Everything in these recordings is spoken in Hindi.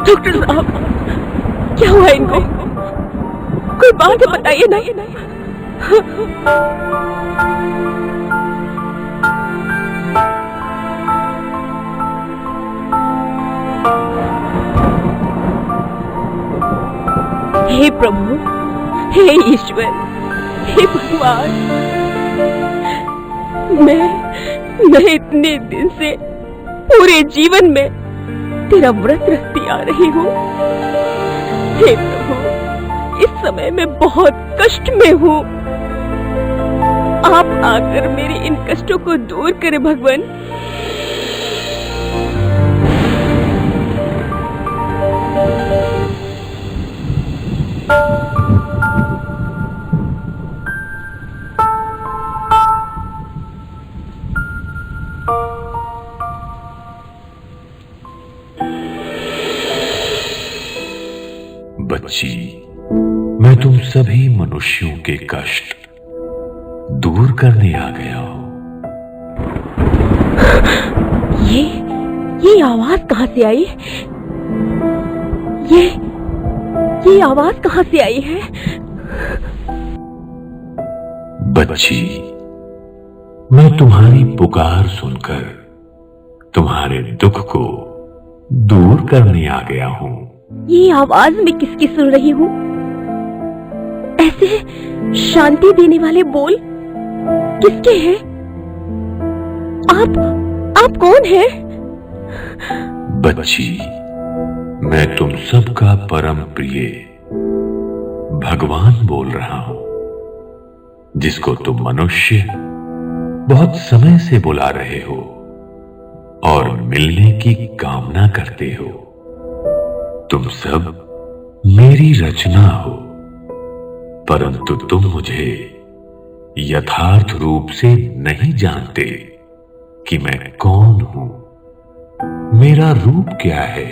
डॉक्टर साहब, क्या हुआ इनको? कोई बात है, बताइए ना। हे प्रभु, हे ईश्वर, हे भगवान, मैं इतने दिन से पूरे जीवन में तेरा व्रत रखती आ रही हूँ। हे प्रभु, इस समय मैं बहुत कष्ट में हूँ। आप आकर मेरे इन कष्टों को दूर करें भगवान। बच्ची, मैं तुम सभी मनुष्यों के कष्ट दूर करने आ गया हूं। ये आवाज कहां से आई? ये आवाज कहां से आई है? बच्ची, मैं तुम्हारी पुकार सुनकर तुम्हारे दुख को दूर करने आ गया हूं। ये आवाज मैं किसकी सुन रही हूँ? ऐसे शांति देने वाले बोल किसके हैं? आप कौन हैं? बच्ची, मैं तुम सबका परम प्रिय भगवान बोल रहा हूं, जिसको तुम मनुष्य बहुत समय से बुला रहे हो और मिलने की कामना करते हो। तुम सब मेरी रचना हो, परंतु तुम मुझे यथार्थ रूप से नहीं जानते कि मैं कौन हूं, मेरा रूप क्या है,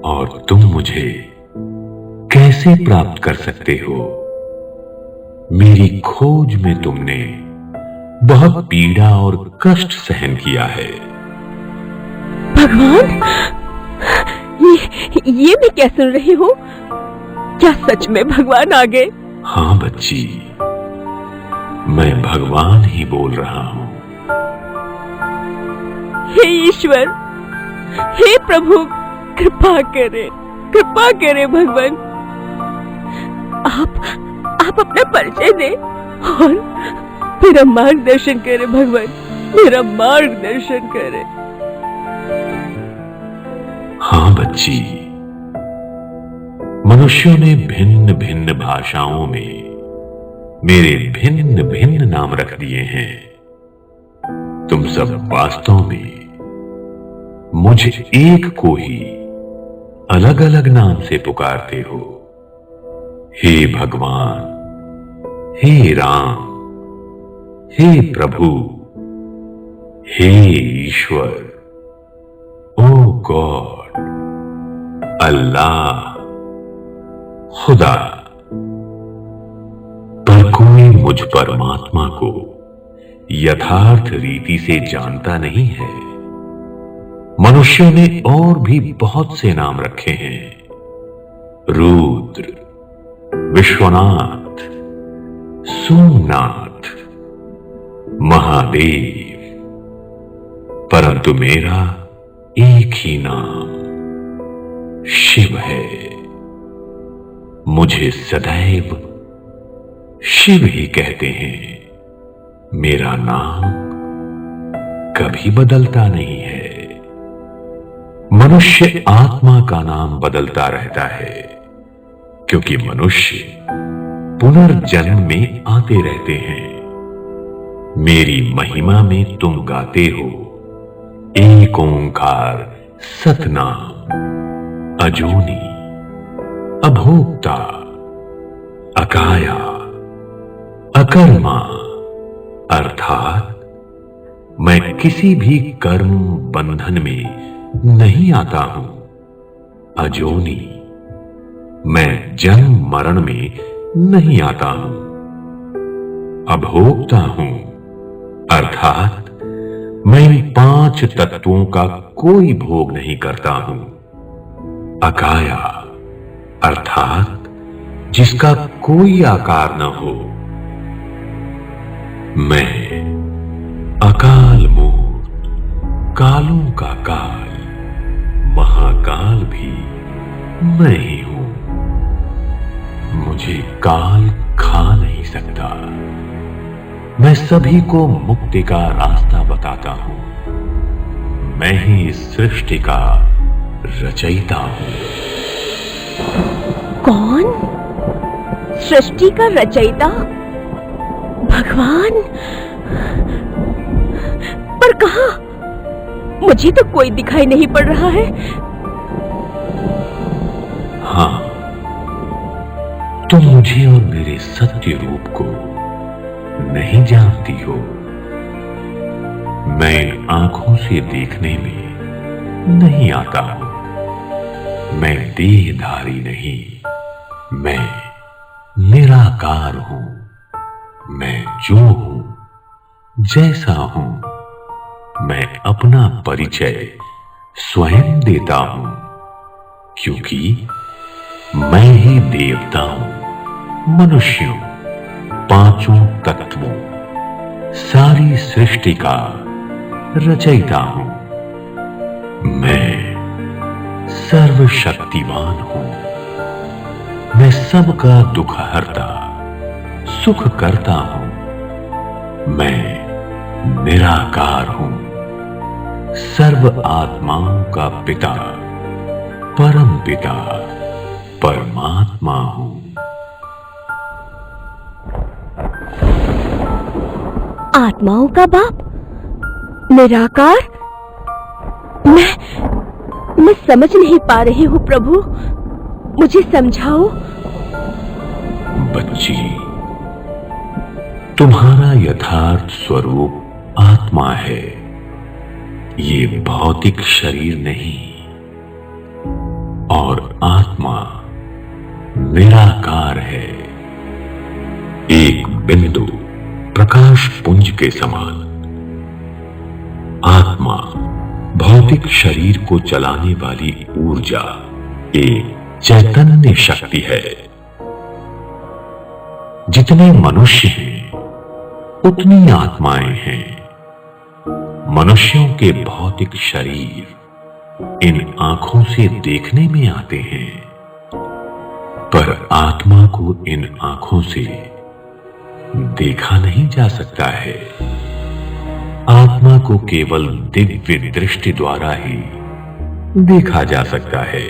और तुम मुझे कैसे प्राप्त कर सकते हो। मेरी खोज में तुमने बहुत पीड़ा और कष्ट सहन किया है। भगवान, ये मैं क्या सुन रही हूँ? क्या सच में भगवान आ गए? हाँ बच्ची, मैं भगवान ही बोल रहा हूँ। हे ईश्वर, हे प्रभु, कृपा करे भगवान। आप अपना परिचय दे और मेरा मार्गदर्शन करे भगवान, मेरा मार्गदर्शन करे। हाँ बच्ची, मनुष्यों ने भिन्न भिन्न भाषाओं में मेरे भिन्न भिन्न नाम रख दिए हैं। तुम सब वास्तव में मुझे एक को ही अलग अलग नाम से पुकारते हो। हे भगवान, हे राम, हे प्रभु, हे ईश्वर, ओ गॉड, अल्लाह, खुदा। पर कोई मुझ परमात्मा को यथार्थ रीति से जानता नहीं है। मनुष्यों ने और भी बहुत से नाम रखे हैं, रुद्र, विश्वनाथ, सोमनाथ, महादेव, परंतु मेरा एक ही नाम शिव है। मुझे सदैव शिव ही कहते हैं। मेरा नाम कभी बदलता नहीं है। मनुष्य आत्मा का नाम बदलता रहता है, क्योंकि मनुष्य पुनर्जन्म में आते रहते हैं। मेरी महिमा में तुम गाते हो एक ओंकार सतनाम, अजूनी, अभोक्ता, अकाया, अकर्मा, अर्थात मैं किसी भी कर्म बंधन में नहीं आता हूं। अजोनी, मैं जन्म मरण में नहीं आता हूं। अभोक्ता हूं, अर्थात मैं इन 5 तत्वों का कोई भोग नहीं करता हूं। अकाया, अर्थात जिसका कोई आकार न हो। मैं अकाल मूर्त, कालों का काल, महाकाल भी मैं ही हूं। मुझे काल खा नहीं सकता। मैं सभी को मुक्ति का रास्ता बताता हूं। मैं ही इस सृष्टि का रचयिता हूं। कौन? सृष्टि का रचयिता? भगवान? पर कहां? मुझे तो कोई दिखाई नहीं पड़ रहा है। हां, तुम मुझे और मेरे सत्य रूप को नहीं जानती हो। मैं आंखों से देखने में नहीं आता हूं। मैं देहधारी नहीं, मैं निराकार हूं। मैं जो हूं, जैसा हूं, मैं अपना परिचय स्वयं देता हूं, क्योंकि मैं ही देवता हूं, मनुष्यों, 5 तत्वों, सारी सृष्टि का रचयिता हूं। मैं सर्वशक्तिमान हूं। मैं सबका दुख हरता, सुख करता हूं। मैं निराकार हूं। सर्व आत्माओं का पिता, परम पिता, परमात्मा हूं। आत्माओं का बाप? निराकार? मैं समझ नहीं पा रही हूं प्रभु, मुझे समझाओ। बच्ची, तुम्हारा यथार्थ स्वरूप आत्मा है। ये भौतिक शरीर नहीं। और आत्मा निराकार है, एक बिंदु प्रकाश पुंज के समान। आत्मा भौतिक शरीर को चलाने वाली ऊर्जा, एक चैतन्य शक्ति है। जितने मनुष्य हैं, उतनी आत्माएं हैं। मनुष्यों के भौतिक शरीर इन आंखों से देखने में आते हैं, पर आत्मा को इन आंखों से देखा नहीं जा सकता है। आत्मा को केवल दिव्य दृष्टि द्वारा ही देखा जा सकता है।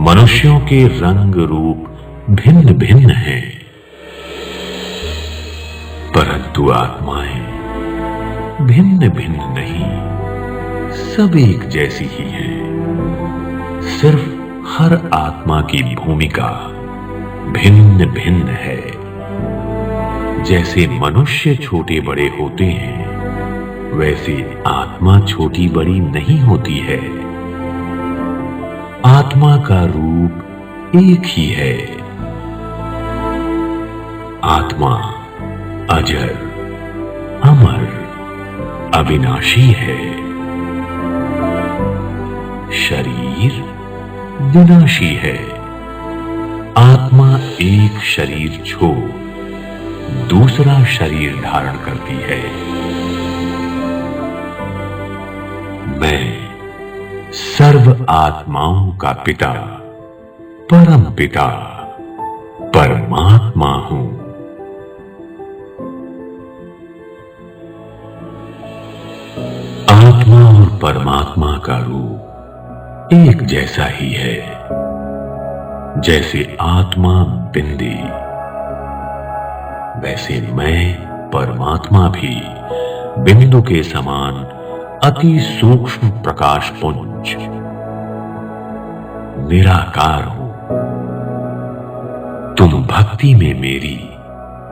मनुष्यों के रंग रूप भिन्न भिन्न हैं, परंतु आत्माएं भिन्न भिन्न नहीं, सब एक जैसी ही हैं। सिर्फ हर आत्मा की भूमिका भिन्न भिन्न है। जैसे मनुष्य छोटे बड़े होते हैं, वैसे आत्मा छोटी बड़ी नहीं होती है। आत्मा का रूप एक ही है। आत्मा अजर, अमर, अविनाशी है। शरीर विनाशी है। आत्मा एक शरीर छोड़ दूसरा शरीर धारण करती है। मैं सर्व आत्माओं का पिता, परम पिता, परमात्मा हूं। आत्मा और परमात्मा का रूप एक जैसा ही है। जैसे आत्मा बिंदी, वैसे मैं परमात्मा भी बिंदु के समान अति सूक्ष्म प्रकाश पुंज निराकार हूं। तुम भक्ति में मेरी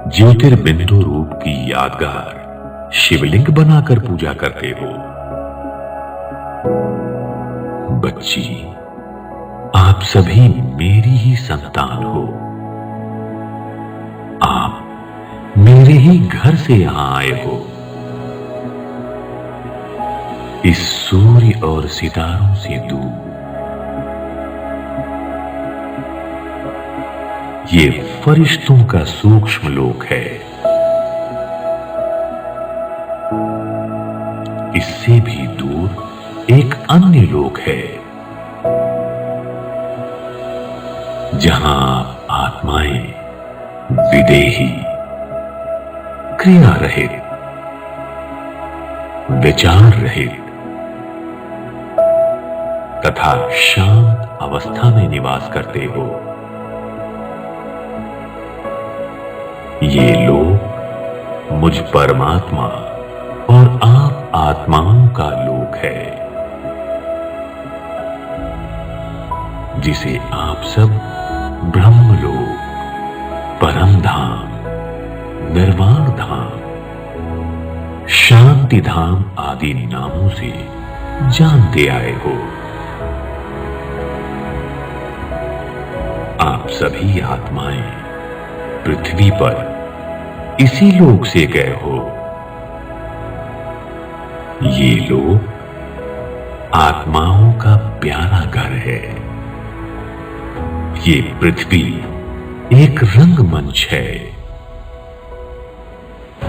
ज्योतिर्बिंदु रूप की यादगार शिवलिंग बनाकर पूजा करते हो। बच्ची, आप सभी मेरी ही संतान हो। आप मेरे ही घर से यहां आए हो। इस सूर्य और सितारों से दूर ये फरिश्तों का सूक्ष्म लोक है। इससे भी दूर एक अन्य लोक है, जहां आत्माएं विदेही, क्रिया रहित, विचार रहित तथा शांत अवस्था में निवास करते हो। ये लोक मुझ परमात्मा और आप आत्माओं का लोक है, जिसे आप सब ब्रह्मलोक, परम धाम, निर्वाण धाम, शांति धाम आदि नामों से जानते आए हो। आप सभी आत्माएं पृथ्वी पर इसी लोक से गए हो। ये लोक आत्माओं का प्यारा घर है। ये पृथ्वी एक रंगमंच है,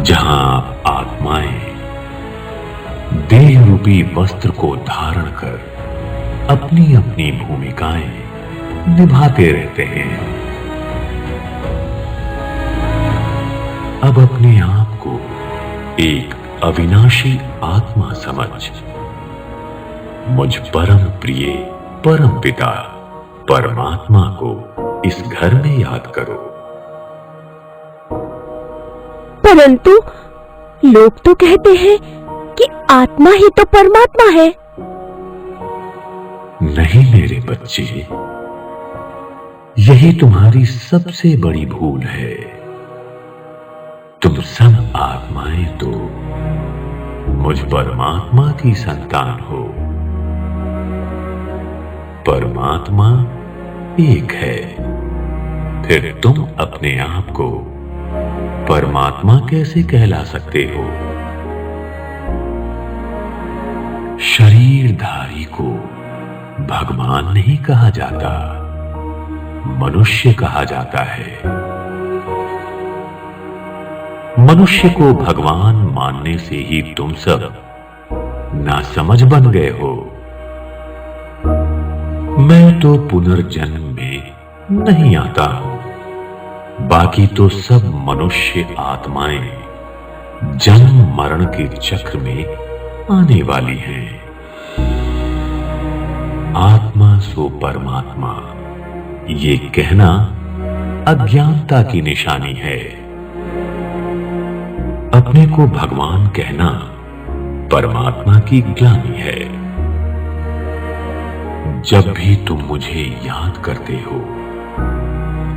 जहां आत्माएं देह रूपी वस्त्र को धारण कर अपनी अपनी भूमिकाएं निभाते रहते हैं। अब अपने आप को एक अविनाशी आत्मा समझ मुझ परम प्रिय परम पिता परमात्मा को इस घर में याद करो। परंतु लोग तो कहते हैं कि आत्मा ही तो परमात्मा है। नहीं मेरे बच्चे, यही तुम्हारी सबसे बड़ी भूल है। तुम सब आत्माएं तो मुझ परमात्मा की संतान हो। परमात्मा एक है, फिर तुम अपने आप को परमात्मा कैसे कहला सकते हो? शरीरधारी को भगवान नहीं कहा जाता, मनुष्य कहा जाता है। मनुष्य को भगवान मानने से ही तुम सब नासमझ बन गए हो। मैं तो पुनर्जन्म में नहीं आता हूं। बाकी तो सब मनुष्य आत्माएं जन्म मरण के चक्र में आने वाली हैं। आत्मा सो परमात्मा, ये कहना अज्ञानता की निशानी है। अपने को भगवान कहना परमात्मा की ग्लानि है। जब भी तुम मुझे याद करते हो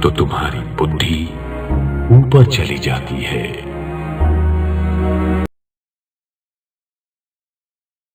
तो तुम्हारी बुद्धि ऊपर चली जाती है।